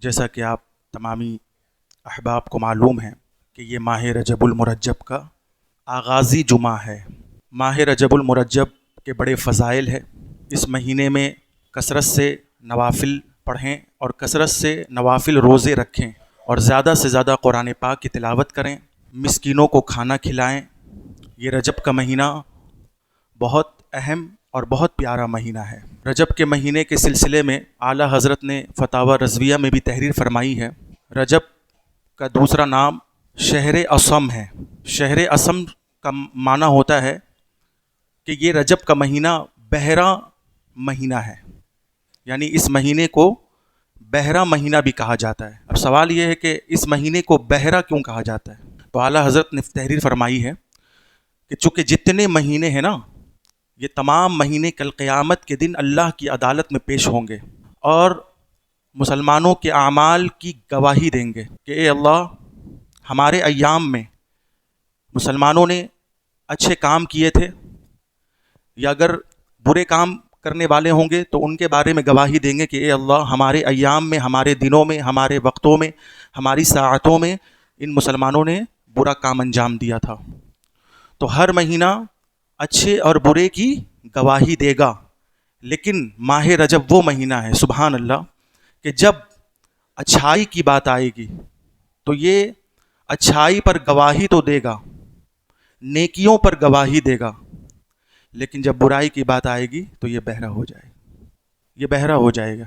جیسا کہ آپ تمامی احباب کو معلوم ہے کہ یہ ماہ رجب المرجب کا آغازی جمعہ ہے۔ ماہ رجب المرجب کے بڑے فضائل ہے۔ اس مہینے میں کثرت سے نوافل پڑھیں اور کثرت سے نوافل روزے رکھیں اور زیادہ سے زیادہ قرآن پاک کی تلاوت کریں، مسکینوں کو کھانا کھلائیں۔ یہ رجب کا مہینہ بہت اہم اور بہت پیارا مہینہ ہے۔ رجب کے مہینے کے سلسلے میں اعلیٰ حضرت نے فتاوی رضویہ میں بھی تحریر فرمائی ہے۔ رجب کا دوسرا نام شہر اصم ہے۔ شہر اصم کا معنی ہوتا ہے کہ یہ رجب کا مہینہ بحرا مہینہ ہے، یعنی اس مہینے کو بحرا مہینہ بھی کہا جاتا ہے۔ اب سوال یہ ہے کہ اس مہینے کو بحرا کیوں کہا جاتا ہے؟ تو اعلیٰ حضرت نے تحریر فرمائی ہے کہ چونکہ جتنے مہینے ہیں نا، یہ تمام مہینے کل قیامت کے دن اللہ کی عدالت میں پیش ہوں گے اور مسلمانوں کے اعمال کی گواہی دیں گے کہ اے اللہ، ہمارے ایام میں مسلمانوں نے اچھے کام کیے تھے، یا اگر برے کام کرنے والے ہوں گے تو ان کے بارے میں گواہی دیں گے کہ اے اللہ، ہمارے ایام میں، ہمارے دنوں میں، ہمارے وقتوں میں، ہماری ساعتوں میں ان مسلمانوں نے برا کام انجام دیا تھا۔ تو ہر مہینہ اچھے اور برے کی گواہی دے گا، لیکن ماہ رجب وہ مہینہ ہے، سبحان اللہ، کہ جب اچھائی کی بات آئے گی تو یہ اچھائی پر گواہی تو دے گا، نیکیوں پر گواہی دے گا، لیکن جب برائی کی بات آئے گی تو یہ بہرا ہو جائے گا، یہ بہرا ہو جائے گا،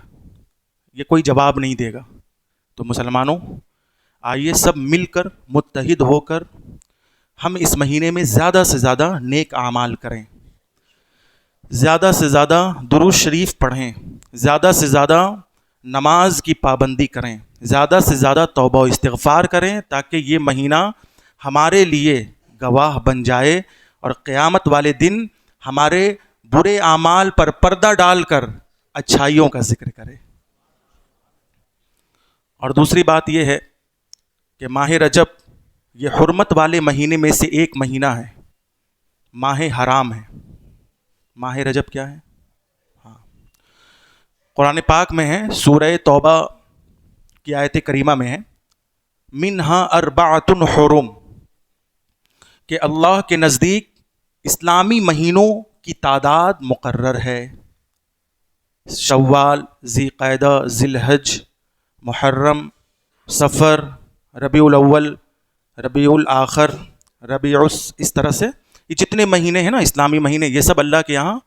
یہ کوئی جواب نہیں دے گا۔ تو مسلمانوں، آئیے سب مل کر متحد ہو کر ہم اس مہینے میں زیادہ سے زیادہ نیک اعمال کریں، زیادہ سے زیادہ درود شریف پڑھیں، زیادہ سے زیادہ نماز کی پابندی کریں، زیادہ سے زیادہ توبہ و استغفار کریں، تاکہ یہ مہینہ ہمارے لیے گواہ بن جائے اور قیامت والے دن ہمارے برے اعمال پر پردہ ڈال کر اچھائیوں کا ذکر کرے۔ اور دوسری بات یہ ہے کہ ماہ رجب یہ حرمت والے مہینے میں سے ایک مہینہ ہے، ماہ حرام ہے۔ ماہ رجب کیا ہے؟ ہاں، قرآن پاک میں ہے، سورہ توبہ کی آیت کریمہ میں ہے، منہا اربعۃ حرم، کہ اللہ کے نزدیک اسلامی مہینوں کی تعداد مقرر ہے، شوال، ذی قعدہ، ذی الحج، محرم، صفر، ربیع الاول، ربیع الآخر، ربیع، اس طرح سے یہ جتنے مہینے ہیں نا اسلامی مہینے، یہ سب اللہ کے یہاں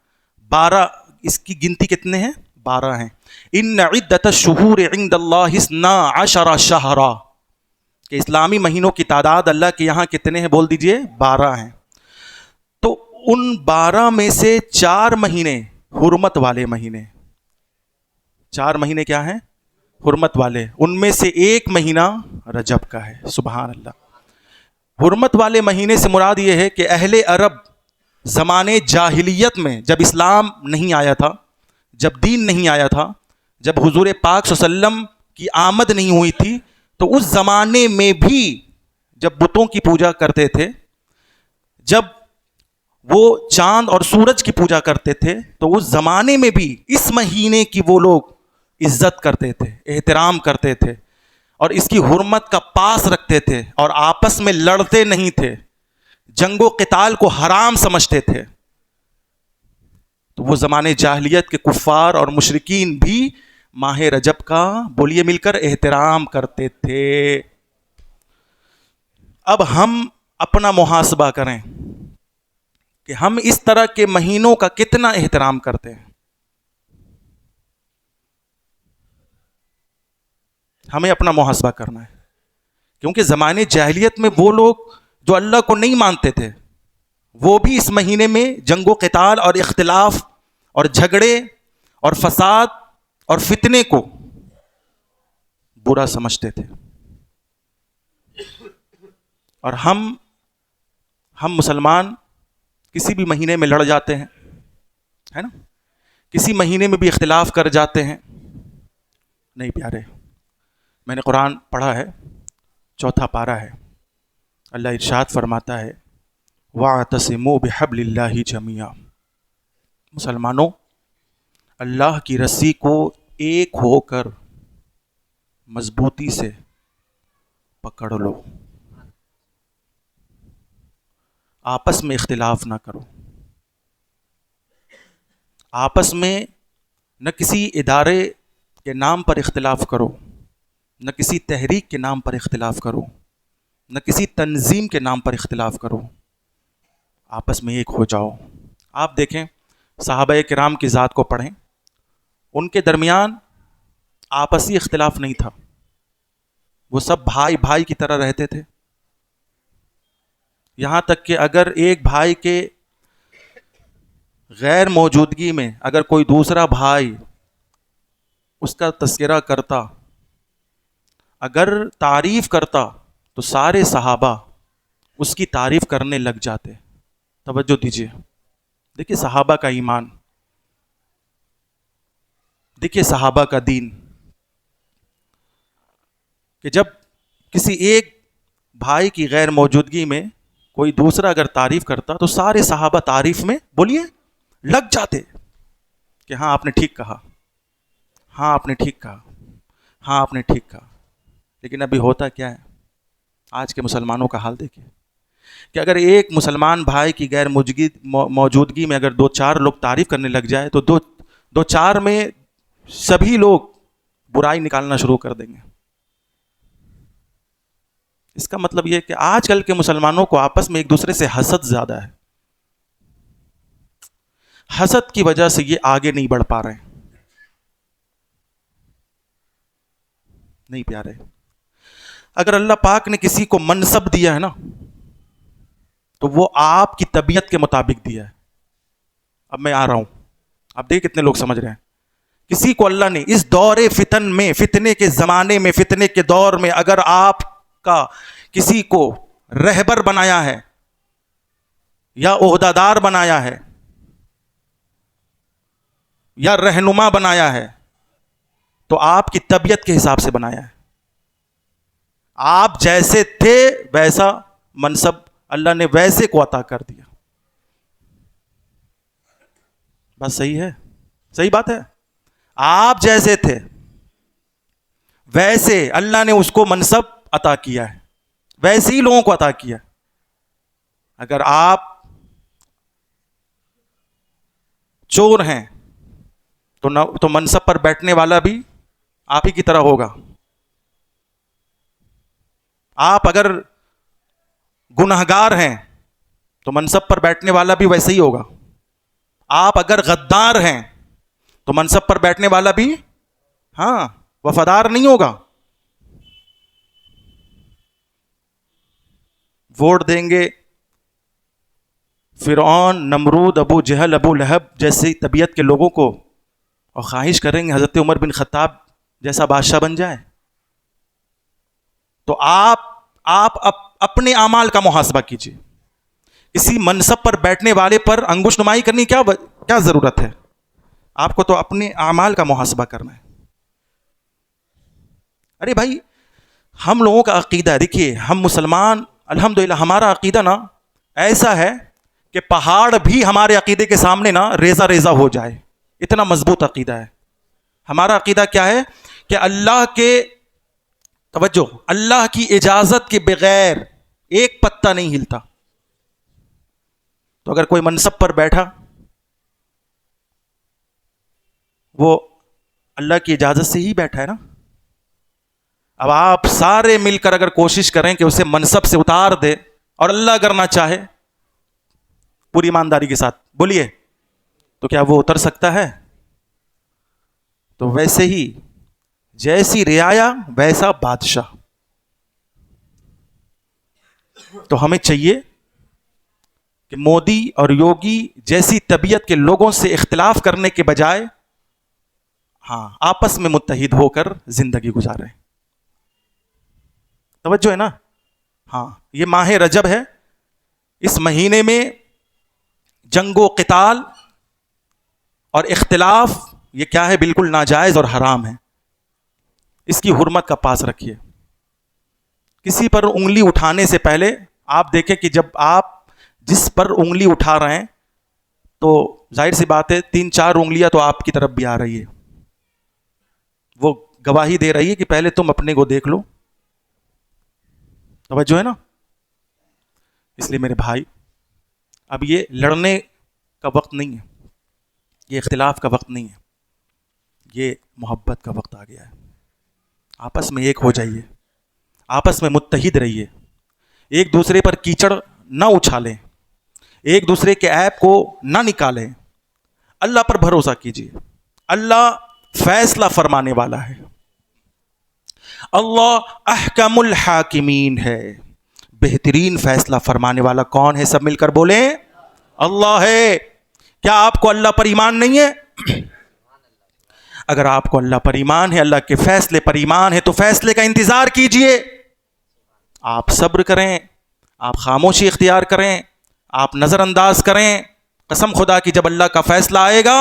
12، اس کی گنتی کتنے ہیں؟ 12 ہیں۔ ان عدۃ الشہور عند اللہ 12 شہرا، کہ اسلامی مہینوں کی تعداد اللہ کے یہاں کتنے ہیں؟ بول دیجئے، 12 ہیں۔ تو ان 12 میں سے 4 مہینے حرمت والے مہینے، 4 مہینے کیا ہیں؟ حرمت والے۔ ان میں سے ایک مہینہ رجب کا ہے، سبحان اللہ۔ حرمت والے مہینے سے مراد یہ ہے کہ اہل عرب زمانے جاہلیت میں، جب اسلام نہیں آیا تھا، جب دین نہیں آیا تھا، جب حضور پاک صلی اللہ علیہ وسلم کی آمد نہیں ہوئی تھی، تو اس زمانے میں بھی جب بتوں کی پوجا کرتے تھے، جب وہ چاند اور سورج کی پوجا کرتے تھے، تو اس زمانے میں بھی اس مہینے کی وہ لوگ عزت کرتے تھے، احترام کرتے تھے، اور اس کی حرمت کا پاس رکھتے تھے، اور آپس میں لڑتے نہیں تھے، جنگ و قتال کو حرام سمجھتے تھے۔ تو وہ زمانے جاہلیت کے کفار اور مشرکین بھی ماہ رجب کا، بولیے مل کر، احترام کرتے تھے۔ اب ہم اپنا محاسبہ کریں کہ ہم اس طرح کے مہینوں کا کتنا احترام کرتے ہیں۔ ہمیں اپنا محاسبہ کرنا ہے، کیونکہ زمانے جاہلیت میں وہ لوگ جو اللہ کو نہیں مانتے تھے، وہ بھی اس مہینے میں جنگ و قتال اور اختلاف اور جھگڑے اور فساد اور فتنے کو برا سمجھتے تھے۔ اور ہم مسلمان کسی بھی مہینے میں لڑ جاتے ہیں، ہے نا، کسی مہینے میں بھی اختلاف کر جاتے ہیں۔ نہیں پیارے، میں نے قرآن پڑھا ہے، 4 پارہ ہے، اللہ ارشاد فرماتا ہے، وَاعْتَصِمُوا بِحَبْلِ اللَّهِ جَمِيعًا، مسلمانوں، اللہ کی رسی کو ایک ہو کر مضبوطی سے پکڑ لو. آپس میں اختلاف نہ کرو. آپس میں نہ کسی ادارے کے نام پر اختلاف کرو، نہ کسی تحریک کے نام پر اختلاف کرو، نہ کسی تنظیم کے نام پر اختلاف کرو. آپس میں ایک ہو جاؤ. آپ دیکھیں صحابہ کرام کی ذات کو پڑھیں، ان کے درمیان آپسی اختلاف نہیں تھا. وہ سب بھائی بھائی کی طرح رہتے تھے. یہاں تک کہ اگر ایک بھائی کے غیر موجودگی میں اگر کوئی دوسرا بھائی اس کا تذکرہ کرتا، اگر تعریف کرتا، تو سارے صحابہ اس کی تعریف کرنے لگ جاتے. توجہ دیجیے. دیکھیے صحابہ کا ایمان، دیکھیے صحابہ کا دین، کہ جب کسی ایک بھائی کی غیر موجودگی میں کوئی دوسرا اگر تعریف کرتا تو سارے صحابہ تعریف میں بولیے لگ جاتے کہ ہاں آپ نے ٹھیک کہا، ہاں آپ نے ٹھیک کہا، ہاں آپ نے ٹھیک کہا. لیکن ابھی ہوتا کیا ہے؟ آج کے مسلمانوں کا حال دیکھیے کہ اگر ایک مسلمان بھائی کی غیر موجودگی میں اگر دو چار لوگ تعریف کرنے لگ جائے تو دو چار میں سبھی لوگ برائی نکالنا شروع کر دیں گے. اس کا مطلب یہ کہ آج کل کے مسلمانوں کو آپس میں ایک دوسرے سے حسد زیادہ ہے. حسد کی وجہ سے یہ آگے نہیں بڑھ پا رہے ہیں. نہیں پیارے، اگر اللہ پاک نے کسی کو منصب دیا ہے نا تو وہ آپ کی طبیعت کے مطابق دیا ہے. اب میں آ رہا ہوں، آپ دیکھ کتنے لوگ سمجھ رہے ہیں. کسی کو اللہ نے اس دور فتن میں، فتنے کے زمانے میں، فتنے کے دور میں اگر آپ کا کسی کو رہبر بنایا ہے یا عہدہ دار بنایا ہے یا رہنما بنایا ہے تو آپ کی طبیعت کے حساب سے بنایا ہے. آپ جیسے تھے ویسا منصب اللہ نے ویسے کو عطا کر دیا. بس صحیح ہے، صحیح بات ہے. آپ جیسے تھے ویسے اللہ نے اس کو منصب عطا کیا ہے، ویسے ہی لوگوں کو عطا کیا. اگر آپ چور ہیں تو منصب پر بیٹھنے والا بھی آپ ہی کی طرح ہوگا. آپ اگر گنہگار ہیں تو منصب پر بیٹھنے والا بھی ویسے ہی ہوگا. آپ اگر غدار ہیں تو منصب پر بیٹھنے والا بھی ہاں وفادار نہیں ہوگا. ووٹ دیں گے فرعون، نمرود، ابو جہل، ابو لہب جیسی طبیعت کے لوگوں کو اور خواہش کریں گے حضرت عمر بن خطاب جیسا بادشاہ بن جائے. تو آپ اپنے اعمال کا محاسبہ کیجیے. کسی منصب پر بیٹھنے والے پر انگوش نمائی کرنی کیا ضرورت ہے؟ آپ کو تو اپنے اعمال کا محاسبہ کرنا ہے. ارے بھائی ہم لوگوں کا عقیدہ ہے، دیکھیے ہم مسلمان الحمدللہ ہمارا عقیدہ نا ایسا ہے کہ پہاڑ بھی ہمارے عقیدے کے سامنے نا ریزہ ریزہ ہو جائے، اتنا مضبوط عقیدہ ہے. ہمارا عقیدہ کیا ہے کہ اللہ کے توجہ اللہ کی اجازت کے بغیر ایک پتا نہیں ہلتا. تو اگر کوئی منصب پر بیٹھا وہ اللہ کی اجازت سے ہی بیٹھا ہے نا. اب آپ سارے مل کر اگر کوشش کریں کہ اسے منصب سے اتار دے اور اللہ اگر نہ چاہے پوری ایمانداری کے ساتھ بولیے تو کیا وہ اتر سکتا ہے؟ تو ویسے ہی جیسی رعایا ویسا بادشاہ. تو ہمیں چاہیے کہ مودی اور یوگی جیسی طبیعت کے لوگوں سے اختلاف کرنے کے بجائے ہاں آپس میں متحد ہو کر زندگی گزاریں. توجہ ہے نا؟ ہاں یہ ماہ رجب ہے، اس مہینے میں جنگ و قتال اور اختلاف یہ کیا ہے؟ بالکل ناجائز اور حرام ہے. اس کی حرمت کا پاس رکھیے. کسی پر انگلی اٹھانے سے پہلے آپ دیکھیں کہ جب آپ جس پر انگلی اٹھا رہے ہیں تو ظاہر سی بات ہے 3-4 انگلیاں تو آپ کی طرف بھی آ رہی ہے. وہ گواہی دے رہی ہے کہ پہلے تم اپنے کو دیکھ لو. توجہ ہے نا؟ اس لیے میرے بھائی اب یہ لڑنے کا وقت نہیں ہے, یہ اختلاف کا وقت نہیں ہے, یہ محبت کا وقت آ گیا ہے. آپس میں ایک ہو جائیے, آپس میں متحد رہیے, ایک دوسرے پر کیچڑ نہ اچھالیں, ایک دوسرے کے عیب کو نہ نکالیں. اللہ پر بھروسہ کیجیے, اللہ فیصلہ فرمانے والا ہے. اللہ احکم الحاکمین ہے. بہترین فیصلہ فرمانے والا کون ہے؟ سب مل کر بولیں اللہ ہے. کیا آپ کو اللہ پر ایمان نہیں ہے؟ اگر آپ کو اللہ پر ایمان ہے, اللہ کے فیصلے پر ایمان ہے, تو فیصلے کا انتظار کیجئے. آپ صبر کریں, آپ خاموشی اختیار کریں, آپ نظر انداز کریں. قسم خدا کی جب اللہ کا فیصلہ آئے گا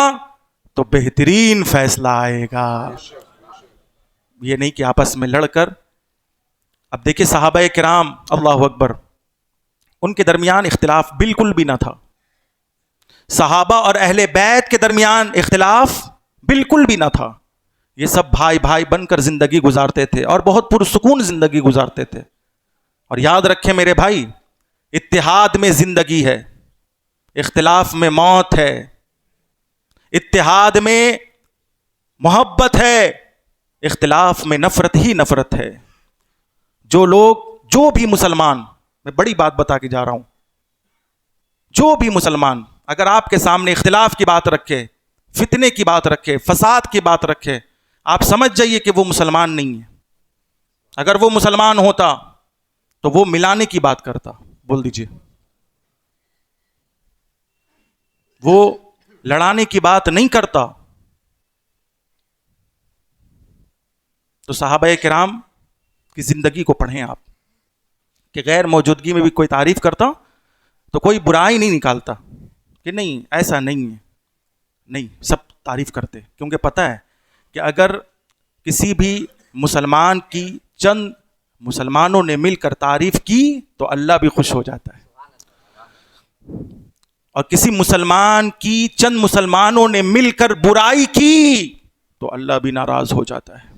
تو بہترین فیصلہ آئے گا. یہ نہیں کہ آپس میں لڑ کر. اب دیکھیں صحابہ کرام, اللہ اکبر, ان کے درمیان اختلاف بالکل بھی نہ تھا. صحابہ اور اہل بیت کے درمیان اختلاف بالکل بھی نہ تھا. یہ سب بھائی بھائی بن کر زندگی گزارتے تھے اور بہت پرسکون زندگی گزارتے تھے. اور یاد رکھیں میرے بھائی, اتحاد میں زندگی ہے, اختلاف میں موت ہے. اتحاد میں محبت ہے, اختلاف میں نفرت ہی نفرت ہے. جو لوگ, جو بھی مسلمان, میں بڑی بات بتا کے جا رہا ہوں, جو بھی مسلمان اگر آپ کے سامنے اختلاف کی بات رکھے, فتنے کی بات رکھے, فساد کی بات رکھے, آپ سمجھ جائیے کہ وہ مسلمان نہیں ہے. اگر وہ مسلمان ہوتا تو وہ ملانے کی بات کرتا. بول دیجئے, وہ لڑانے کی بات نہیں کرتا. تو صحابہ کرام کی زندگی کو پڑھیں آپ, کہ غیر موجودگی میں بھی کوئی تعریف کرتا تو کوئی برائی نہیں نکالتا کہ نہیں ایسا نہیں ہے. نہیں, سب تعریف کرتے, کیونکہ پتہ ہے کہ اگر کسی بھی مسلمان کی چند مسلمانوں نے مل کر تعریف کی تو اللہ بھی خوش ہو جاتا ہے, اور کسی مسلمان کی چند مسلمانوں نے مل کر برائی کی تو اللہ بھی ناراض ہو جاتا ہے.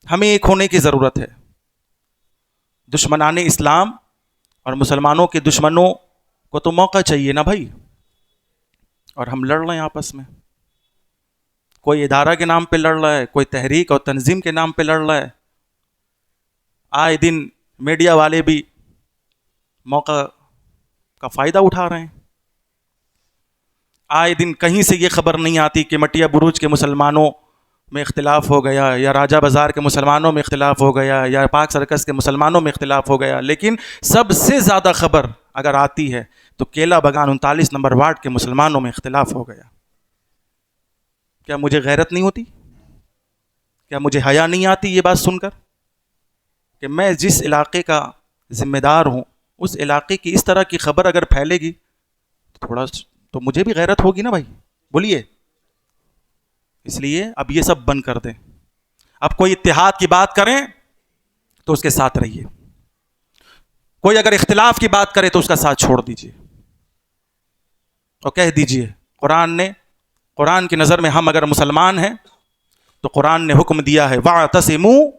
ہمیں ایک ہونے کی ضرورت ہے. دشمنان اسلام اور مسلمانوں کے دشمنوں کو تو موقع چاہیے نا بھائی, اور ہم لڑ رہے ہیں آپس میں. کوئی ادارہ کے نام پہ لڑ رہا ہے, کوئی تحریک اور تنظیم کے نام پہ لڑ رہا ہے. آئے دن میڈیا والے بھی موقع کا فائدہ اٹھا رہے ہیں. آئے دن کہیں سے یہ خبر نہیں آتی کہ مٹیا بروج کے مسلمانوں میں اختلاف ہو گیا, یا راجہ بازار کے مسلمانوں میں اختلاف ہو گیا, یا پاک سرکس کے مسلمانوں میں اختلاف ہو گیا. لیکن سب سے زیادہ خبر اگر آتی ہے تو کیلا بگان 39 نمبر وارڈ کے مسلمانوں میں اختلاف ہو گیا. کیا مجھے غیرت نہیں ہوتی؟ کیا مجھے حیا نہیں آتی یہ بات سن کر کہ میں جس علاقے کا ذمہ دار ہوں, اس علاقے کی اس طرح کی خبر اگر پھیلے گی تو تھوڑا تو مجھے بھی غیرت ہوگی نا بھائی, بولیے. اس لیے اب یہ سب بند کر دیں. اب کوئی اتحاد کی بات کریں تو اس کے ساتھ رہیے, کوئی اگر اختلاف کی بات کرے تو اس کا ساتھ چھوڑ دیجیے, اور کہہ دیجیے قرآن کی نظر میں ہم اگر مسلمان ہیں تو قرآن نے حکم دیا ہے وَاعْتَصِمُوا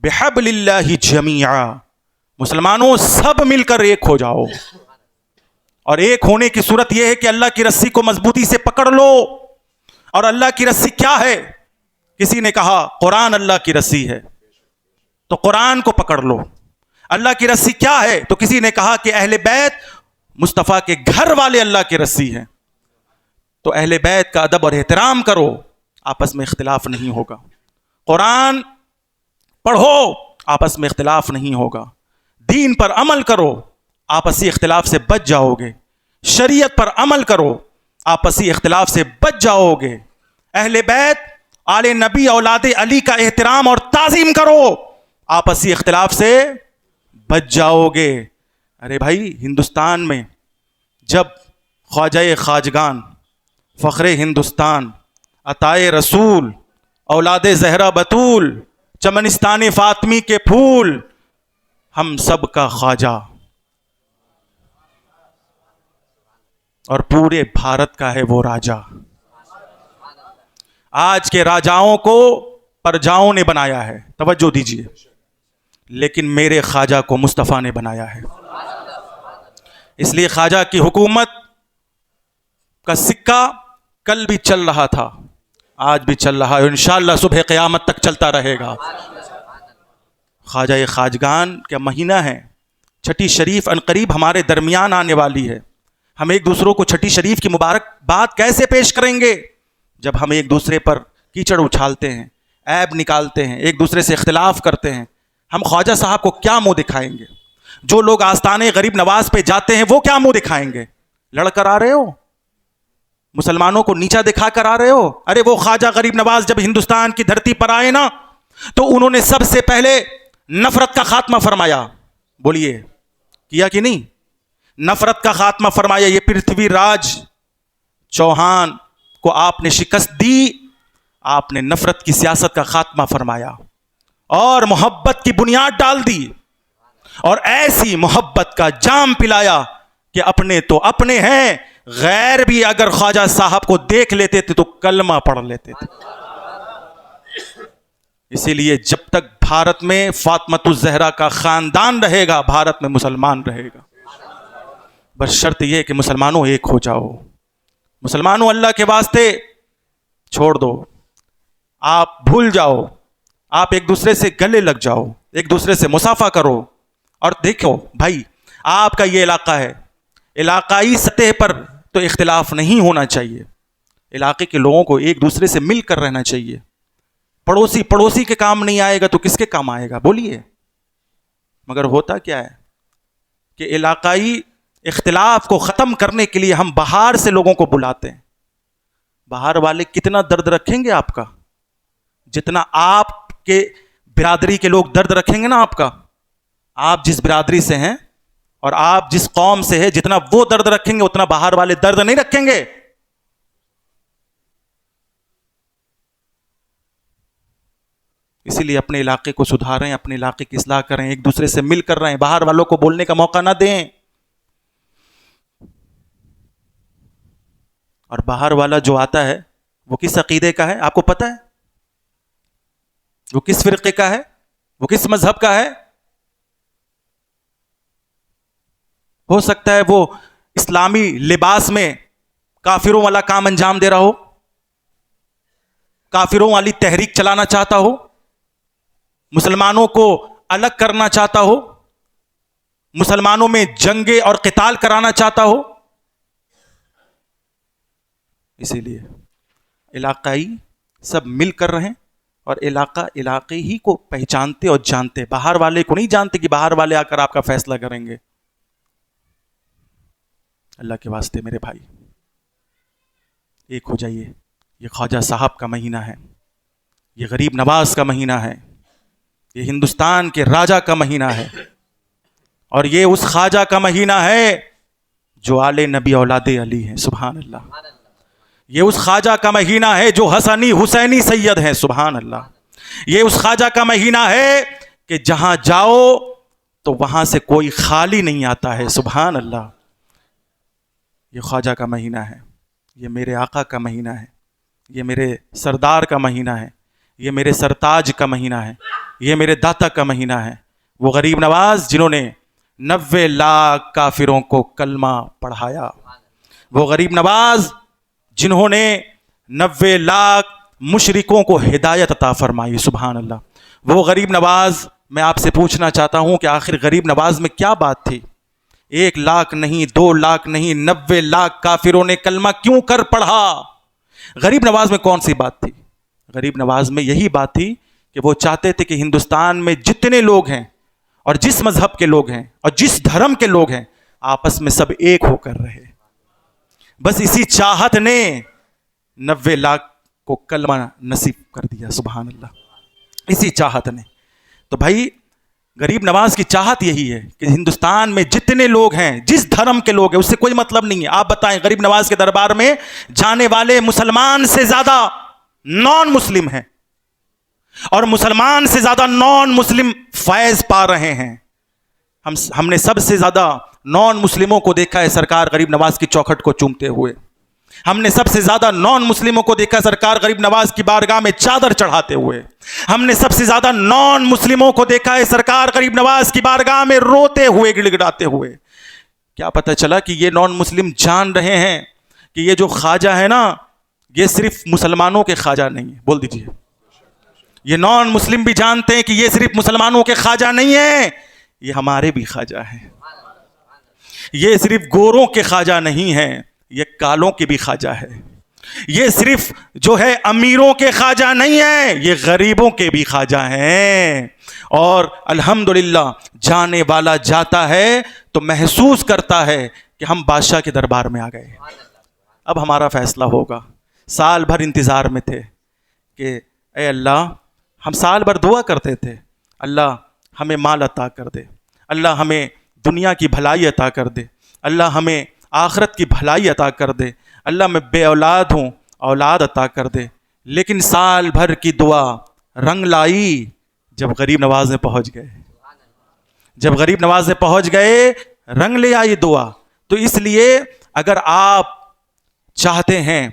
بِحَبْلِ اللَّهِ جَمِيعًا, مسلمانوں سب مل کر ایک ہو جاؤ. اور ایک ہونے کی صورت یہ ہے کہ اللہ کی رسی کو مضبوطی سے پکڑ لو. اور اللہ کی رسی کیا ہے؟ کسی نے کہا قرآن اللہ کی رسی ہے, تو قرآن کو پکڑ لو. اللہ کی رسی کیا ہے؟ تو کسی نے کہا کہ اہل بیت مصطفیٰ کے گھر والے اللہ کی رسی ہیں. تو اہل بیت کا ادب اور احترام کرو, آپس میں اختلاف نہیں ہوگا. قرآن پڑھو, آپس میں اختلاف نہیں ہوگا. دین پر عمل کرو, آپسی اختلاف سے بچ جاؤ گے. شریعت پر عمل کرو, آپسی اختلاف سے بچ جاؤ گے. اہل بیت آل نبی اولاد علی کا احترام اور تعظیم کرو, آپسی اختلاف سے بچ جاؤ گے. ارے بھائی, ہندوستان میں جب خواجہ خواجگان, فخر ہندوستان, عطائے رسول, اولاد زہرا بطول, چمنستان فاطمی کے پھول, ہم سب کا خواجہ اور پورے بھارت کا ہے وہ راجا. آج کے راجاؤں کو پرجاؤں نے بنایا ہے، توجہ دیجیے، لیکن میرے خواجہ کو مصطفیٰ نے بنایا ہے۔ اس لیے خواجہ کی حکومت کا سکہ کل بھی چل رہا تھا، آج بھی چل رہا ہے، انشاءاللہ صبح قیامت تک چلتا رہے گا۔ خواجہ خواجگان کا مہینہ ہے، چھٹی شریف عنقریب ہمارے درمیان آنے والی ہے۔ ہم ایک دوسروں کو چھٹی شریف کی مبارک بات کیسے پیش کریں گے جب ہم ایک دوسرے پر کیچڑ اچھالتے ہیں، عیب نکالتے ہیں، ایک دوسرے سے اختلاف کرتے ہیں؟ ہم خواجہ صاحب کو کیا منہ دکھائیں گے؟ جو لوگ آستانے غریب نواز پہ جاتے ہیں وہ کیا منہ دکھائیں گے؟ لڑ کر آ رہے ہو، مسلمانوں کو نیچا دکھا کر آ رہے ہو۔ ارے وہ خواجہ غریب نواز جب ہندوستان کی دھرتی پر آئے نا تو انہوں نے سب سے پہلے نفرت کا خاتمہ فرمایا۔ بولیے کیا کہ نہیں؟ نفرت کا خاتمہ فرمایا۔ یہ پرتھوی راج چوہان کو آپ نے شکست دی، آپ نے نفرت کی سیاست کا خاتمہ فرمایا اور محبت کی بنیاد ڈال دی، اور ایسی محبت کا جام پلایا کہ اپنے تو اپنے ہیں، غیر بھی اگر خواجہ صاحب کو دیکھ لیتے تھے تو کلمہ پڑھ لیتے تھے۔ اسی لیے جب تک بھارت میں فاطمۃ الزہرا کا خاندان رہے گا، بھارت میں مسلمان رہے گا۔ بس شرط یہ کہ مسلمانوں ایک ہو جاؤ، مسلمانوں اللہ کے واسطے چھوڑ دو، آپ بھول جاؤ، آپ ایک دوسرے سے گلے لگ جاؤ، ایک دوسرے سے مصافحہ کرو۔ اور دیکھو بھائی، آپ کا یہ علاقہ ہے، علاقائی سطح پر تو اختلاف نہیں ہونا چاہیے، علاقے کے لوگوں کو ایک دوسرے سے مل کر رہنا چاہیے۔ پڑوسی کے کام نہیں آئے گا تو کس کے کام آئے گا؟ بولیے۔ مگر ہوتا کیا ہے کہ علاقائی اختلاف کو ختم کرنے کے لیے ہم باہر سے لوگوں کو بلاتے ہیں۔ باہر والے کتنا درد رکھیں گے آپ کا، جتنا آپ کے برادری کے لوگ درد رکھیں گے نا آپ کا۔ آپ جس برادری سے ہیں اور آپ جس قوم سے ہیں، جتنا وہ درد رکھیں گے اتنا باہر والے درد نہیں رکھیں گے۔ اسی لیے اپنے علاقے کو سدھاریں، اپنے علاقے کی اصلاح کریں، ایک دوسرے سے مل کر رہیں، باہر والوں کو بولنے کا موقع نہ دیں۔ اور باہر والا جو آتا ہے وہ کس عقیدے کا ہے آپ کو پتہ ہے؟ وہ کس فرقے کا ہے؟ وہ کس مذہب کا ہے؟ ہو سکتا ہے وہ اسلامی لباس میں کافروں والا کام انجام دے رہا ہو، کافروں والی تحریک چلانا چاہتا ہو، مسلمانوں کو الگ کرنا چاہتا ہو، مسلمانوں میں جنگیں اور قتال کرانا چاہتا ہو۔ اسی لیے علاقائی سب مل کر رہیں، اور علاقے ہی کو پہچانتے اور جانتے، باہر والے کو نہیں جانتے کہ باہر والے آ کر آپ کا فیصلہ کریں گے۔ اللہ کے واسطے میرے بھائی ایک ہو جائیے۔ یہ خواجہ صاحب کا مہینہ ہے، یہ غریب نواز کا مہینہ ہے، یہ ہندوستان کے راجہ کا مہینہ ہے، اور یہ اس خواجہ کا مہینہ ہے جو آل نبی اولاد علی ہیں، سبحان اللہ۔ یہ اس خواجہ کا مہینہ ہے جو حسنی حسینی سید ہیں، سبحان اللہ۔ یہ اس خواجہ کا مہینہ ہے کہ جہاں جاؤ تو وہاں سے کوئی خالی نہیں آتا ہے، سبحان اللہ۔ یہ خواجہ کا مہینہ ہے، یہ میرے آقا کا مہینہ ہے، یہ میرے سردار کا مہینہ ہے، یہ میرے سرتاج کا مہینہ ہے، یہ میرے داتا کا مہینہ ہے۔ وہ غریب نواز جنہوں نے 90 لاکھ کافروں کو کلمہ پڑھایا، وہ غریب نواز جنہوں نے 90 لاکھ مشرکوں کو ہدایت عطا فرمائی، سبحان اللہ۔ وہ غریب نواز، میں آپ سے پوچھنا چاہتا ہوں کہ آخر غریب نواز میں کیا بات تھی؟ 1 لاکھ نہیں، 2 لاکھ نہیں، 90 لاکھ کافروں نے کلمہ کیوں کر پڑھا؟ غریب نواز میں کون سی بات تھی؟ غریب نواز میں یہی بات تھی کہ وہ چاہتے تھے کہ ہندوستان میں جتنے لوگ ہیں اور جس مذہب کے لوگ ہیں اور جس دھرم کے لوگ ہیں آپس میں سب ایک ہو کر رہے۔ بس اسی چاہت نے 90 لاکھ کو کلمہ نصیب کر دیا، سبحان اللہ، اسی چاہت نے۔ تو بھائی غریب نواز کی چاہت یہی ہے کہ ہندوستان میں جتنے لوگ ہیں، جس دھرم کے لوگ ہیں، اس سے کوئی مطلب نہیں ہے۔ آپ بتائیں غریب نواز کے دربار میں جانے والے مسلمان سے زیادہ نان مسلم ہیں، اور مسلمان سے زیادہ نان مسلم فیض پا رہے ہیں۔ ہم نے سب سے زیادہ نان مسلموں کو دیکھا ہے سرکار غریب نواز کی چوکھٹ کو چومتے ہوئے، ہم نے سب سے زیادہ نان مسلموں کو دیکھا سرکار غریب نواز کی بارگاہ میں چادر چڑھاتے ہوئے. ہم نے سب سے زیادہ نان مسلموں کو دیکھا ہے سرکار غریب نواز کی بارگاہ میں روتے ہوئے, گڑ گڑاتے ہوئے. کیا پتہ چلا کہ یہ نان مسلم جان رہے ہیں کہ یہ جو خواجہ ہے نا, یہ صرف مسلمانوں کے خواجہ نہیں ہے. بول دیجئے. یہ نان مسلم بھی جانتے ہیں کہ یہ صرف مسلمانوں کے خواجہ نہیں ہیں, یہ ہمارے بھی خواجہ ہیں. یہ صرف گوروں کے خواجہ نہیں ہیں, یہ کالوں کے بھی خواجہ ہے. یہ صرف جو ہے امیروں کے خواجہ نہیں ہیں, یہ غریبوں کے بھی خواجہ ہیں. اور الحمدللہ جانے والا جاتا ہے تو محسوس کرتا ہے کہ ہم بادشاہ کے دربار میں آ گئے. اب ہمارا فیصلہ ہوگا. سال بھر انتظار میں تھے کہ اے اللہ, ہم سال بھر دعا کرتے تھے, اللہ ہمیں مال عطا کر دے, اللہ ہمیں دنیا کی بھلائی عطا کر دے, اللہ ہمیں آخرت کی بھلائی عطا کر دے, اللہ میں بے اولاد ہوں اولاد عطا کر دے. لیکن سال بھر کی دعا رنگ لائی جب غریب نواز میں پہنچ گئے. جب غریب نواز میں پہنچ گئے رنگ لے آئی دعا. تو اس لیے اگر آپ چاہتے ہیں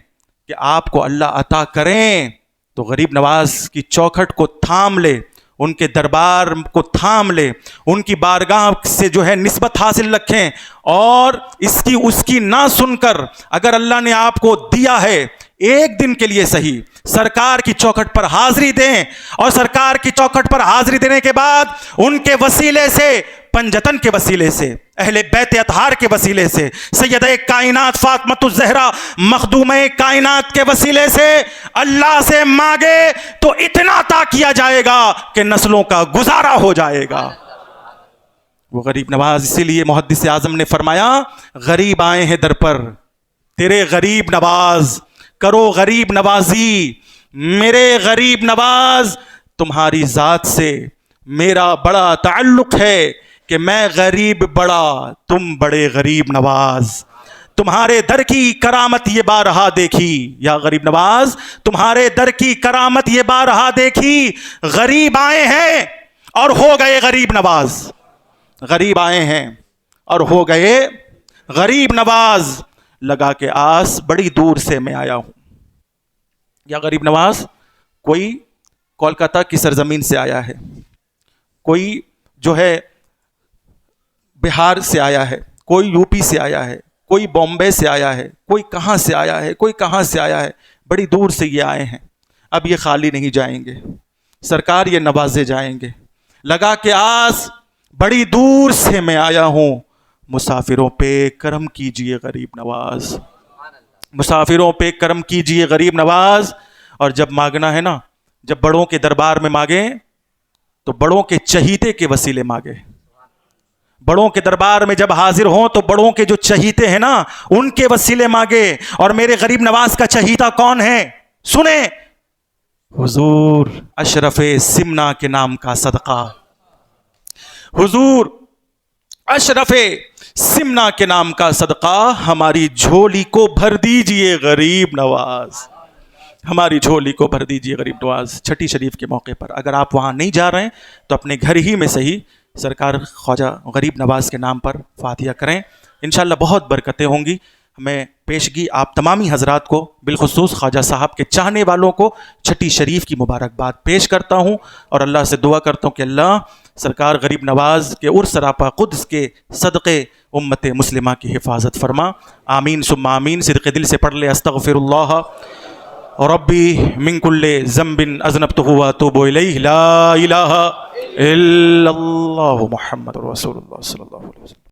کہ آپ کو اللہ عطا کریں تو غریب نواز کی چوکھٹ کو تھام لے, ان کے دربار کو تھام لے, ان کی بارگاہ سے جو ہے نسبت حاصل رکھیں, اور اس کی نہ سن کر اگر اللہ نے آپ کو دیا ہے ایک دن کے لیے صحیح, سرکار کی چوکھٹ پر حاضری دیں, اور سرکار کی چوکھٹ پر حاضری دینے کے بعد ان کے وسیلے سے, پنجتن کے وسیلے سے, اہل بیت اطہار کے وسیلے سے, سیدہ کائنات فاطمۃ الزہرا مخدومہ کائنات کے وسیلے سے اللہ سے مانگے تو اتنا عطا کیا جائے گا کہ نسلوں کا گزارا ہو جائے گا. وہ غریب نواز, اسی لیے محدث اعظم نے فرمایا غریب آئے ہیں در پر, تیرے غریب نواز کرو غریب نوازی, میرے غریب نواز تمہاری ذات سے میرا بڑا تعلق ہے کہ میں غریب بڑا تم بڑے غریب نواز. تمہارے در کی کرامت یہ بارہا دیکھی, یا غریب نواز تمہارے در کی کرامت یہ بارہا دیکھی, غریب آئے ہیں اور ہو گئے غریب نواز. غریب آئے ہیں اور ہو گئے غریب نواز, لگا کے آس بڑی دور سے میں آیا ہوں. یا غریب نواز کوئی کولکاتہ کی سرزمین سے آیا ہے, کوئی جو ہے بہار سے آیا ہے, کوئی یو پی سے آیا ہے, کوئی بامبے سے آیا ہے, کوئی کہاں سے آیا ہے, کوئی کہاں سے آیا ہے, بڑی دور سے یہ آئے ہیں. اب یہ خالی نہیں جائیں گے, سرکار یہ نوازے جائیں گے. لگا کے آس بڑی دور سے میں آیا ہوں, مسافروں پہ کرم کیجئے غریب نواز, مسافروں پہ کرم کیجئے غریب نواز. اور جب مانگنا ہے نا, جب بڑوں کے دربار میں مانگیں تو بڑوں کے چہیتے کے وسیلے مانگے. بڑوں کے دربار میں جب حاضر ہوں تو بڑوں کے جو چہیتے ہیں نا ان کے وسیلے مانگے. اور میرے غریب نواز کا چہیتا کون ہے سنیں, حضور اشرف سمنا کے نام کا صدقہ, حضور اشرف سمنا کے نام کا صدقہ ہماری جھولی کو بھر دیجئے غریب نواز, ہماری جھولی کو بھر دیجئے غریب نواز. چھٹی شریف کے موقع پر اگر آپ وہاں نہیں جا رہے ہیں تو اپنے گھر ہی میں صحیح سرکار خواجہ غریب نواز کے نام پر فاتحہ کریں, انشاءاللہ بہت برکتیں ہوں گی. میں پیشگی آپ تمامی حضرات کو, بالخصوص خواجہ صاحب کے چاہنے والوں کو چھٹی شریف کی مبارکباد پیش کرتا ہوں, اور اللہ سے دعا کرتا ہوں کہ اللہ سرکار غریب نواز کے عرس سراپا قدس کے صدقے امت مسلمہ کی حفاظت فرما. آمین ثم آمین. صدق دل سے پڑھ لے استغفر اللہ ربی من کل ذنب اذنبتہ واتوب الیہ, لا الہ الا اللہ محمد رسول اللہ صلی اللہ علیہ وسلم.